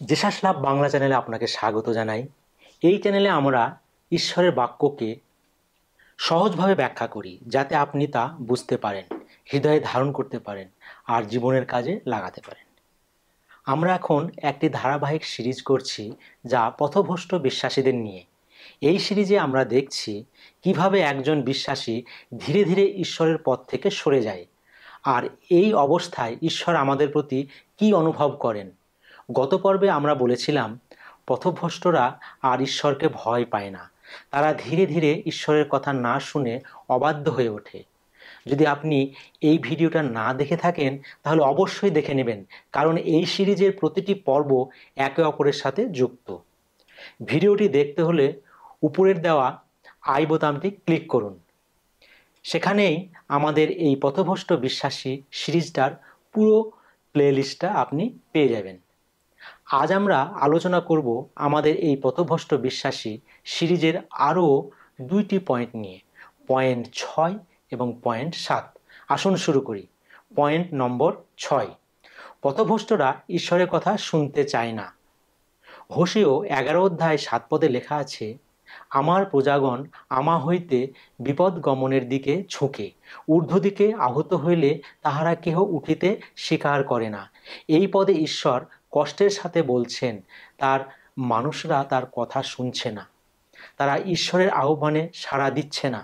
Jesus লাভ বাংলা চ্যানেলে আপনাকে স্বাগত জানাই। এই চ্যানেলে আমরা ঈশ্বরের বাক্যকে সহজভাবে ব্যাখ্যা করি, যাতে আপনি তা বুঝতে পারেন, হৃদয়ে ধারণ করতে পারেন আর জীবনের কাজে লাগাতে পারেন। আমরা এখন একটি ধারাবাহিক সিরিজ করছি, যা পথভ্রষ্ট বিশ্বাসীদের নিয়ে। এই সিরিজে আমরা দেখছি কিভাবে একজন বিশ্বাসী ধীরে ধীরে ঈশ্বরের পথ থেকে সরে যায়, আর এই অবস্থায় ঈশ্বর আমাদের প্রতি কি অনুভব করেন। গত পর্বে আমরা বলেছিলাম, পথভ্রষ্টরা আর ঈশ্বরকে ভয় পায় না। তারা ধীরে ধীরে ঈশ্বরের কথা না শুনে অবাধ্য হয়ে ওঠে। যদি আপনি এই ভিডিওটা না দেখে থাকেন, তাহলে অবশ্যই দেখে নেবেন, কারণ এই সিরিজের প্রতিটি পর্ব একে অপরের সাথে যুক্ত। ভিডিওটি দেখতে হলে উপরের দেওয়া আই বোতামটি ক্লিক করুন। সেখানেই আমাদের এই পথভ্রষ্ট বিশ্বাসী সিরিজটার পুরো প্লেলিস্টটা আপনি পেয়ে যাবেন। আজ আমরা আলোচনা করব আমাদের এই পথভ্রষ্ট বিশ্বাসী সিরিজের আরও দুইটি পয়েন্ট নিয়ে, পয়েন্ট 6 এবং পয়েন্ট 7। আসুন শুরু করি। পয়েন্ট নম্বর 6, পথভ্রষ্টরা ঈশ্বরের কথা শুনতে চায় না। হোসেয় 11 অধ্যায় 7 লেখা আছে, আমার প্রজাগণ আমা হইতে বিপদ গমনের দিকে ঝুঁকে, ঊর্ধ্ব দিকে আহত হইলে তাহারা কেহ উঠিতে স্বীকার করে না। এই পদে ঈশ্বর কষ্টের সাথে বলছেন, তার মানুষরা তার কথা শুনছে না। তারা ঈশ্বরের আহ্বানে সাড়া দিচ্ছে না।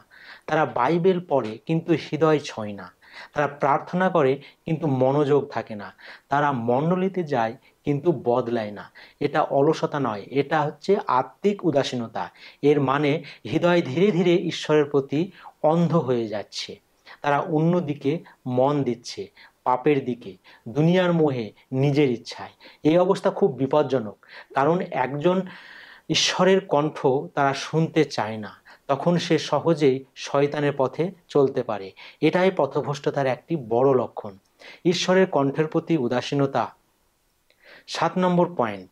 তারা বাইবেল পড়ে কিন্তু হৃদয় ছয় না। তারা প্রার্থনা করে কিন্তু মনোযোগ থাকে না। তারা মণ্ডলীতে যায় কিন্তু বদলায় না। এটা অলসতা নয়, এটা হচ্ছে আত্মিক উদাসীনতা। এর মানে হৃদয় ধীরে ধীরে ঈশ্বরের প্রতি অন্ধ হয়ে যাচ্ছে। তারা অন্যদিকে মন দিচ্ছে, পাপের দিকে, দুনিয়ার মোহে, নিজের ইচ্ছায়। এই অবস্থা খুব বিপজ্জনক, কারণ একজন ঈশ্বরের কণ্ঠ তারা শুনতে চায় না। তখন সে সহজেই শয়তানের পথে চলতে পারে। এটাই পথভ্রষ্টতার একটি বড় লক্ষণ, ঈশ্বরের কণ্ঠের প্রতি উদাসীনতা। 7 নম্বর পয়েন্ট,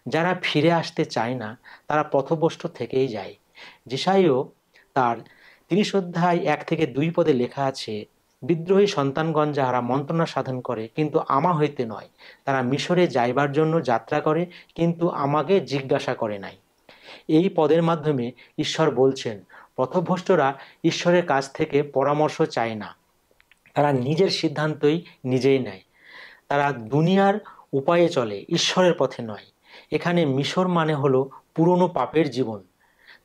যারা ফিরে আসতে চায় না তারা পথভ্রষ্ট থেকেই যায়। যেসাইও তার 30 অধ্যায় 1 থেকে 2 লেখা আছে, বিদ্রোহী সন্তানগণ যাহারা মন্ত্রণা সাধন করে কিন্তু আমা হইতে নয়, তারা মিশরে যাইবার জন্য যাত্রা করে কিন্তু আমাকে জিজ্ঞাসা করে নাই। এই পদের মাধ্যমে ঈশ্বর বলছেন, পথভ্রষ্টরা ঈশ্বরের কাছ থেকে পরামর্শ চায় না। তারা নিজের সিদ্ধান্তই নিজেই নেয়। তারা দুনিয়ার উপায়ে চলে, ঈশ্বরের পথে নয়। এখানে মিশর মানে হলো পুরনো পাপের জীবন।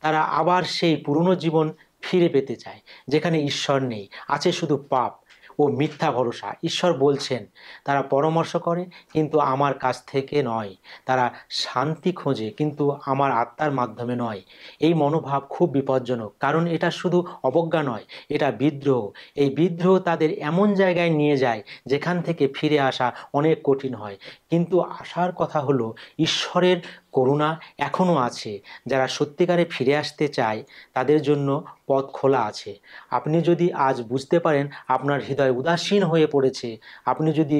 তারা আবার সেই পুরনো জীবন ফিরে পেতে চায়, যেখানে ঈশ্বর নেই, আছে শুধু পাপ ও মিথ্যা ভরসা। ঈশ্বর বলছেন, তারা পরামর্শ করে কিন্তু আমার কাছ থেকে নয়। তারা শান্তি খোঁজে কিন্তু আমার আত্মার মাধ্যমে নয়। এই মনোভাব খুব বিপজ্জনক, কারণ এটা শুধু অবজ্ঞা নয়, এটা বিদ্রোহ। এই বিদ্রোহ তাদের এমন জায়গায় নিয়ে যায় যেখান থেকে ফিরে আসা অনেক কঠিন হয়। কিন্তু আসার কথা হলো, ঈশ্বরের করুণা এখনও আছে। যারা সত্যিকারে ফিরে আসতে চায় তাদের জন্য পথ খোলা আছে। আপনি যদি আজ বুঝতে পারেন আপনার হৃদয় উদাসীন হয়ে পড়েছে, আপনি যদি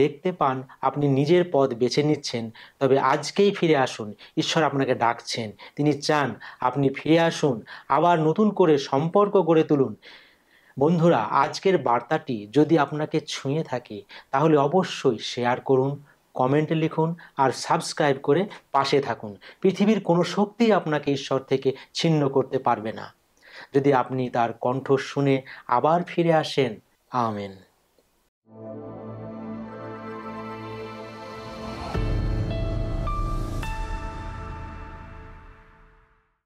দেখতে পান আপনি নিজের পথ বেছে নিচ্ছেন, তবে আজকেই ফিরে আসুন। ঈশ্বর আপনাকে ডাকছেন, তিনি চান আপনি ফিরে আসুন, আবার নতুন করে সম্পর্ক গড়ে তুলুন। বন্ধুরা, আজকের বার্তাটি যদি আপনাকে ছুঁয়ে থাকে তাহলে অবশ্যই শেয়ার করুন, কমেন্টে লিখুন আর সাবস্ক্রাইব করে পাশে থাকুন। পৃথিবীর কোনো শক্তিই আপনাকে ঈশ্বর থেকে ছিন্ন করতে পারবে না, যদি আপনি তার কণ্ঠ শুনে আবার ফিরে আসেন। আমেন।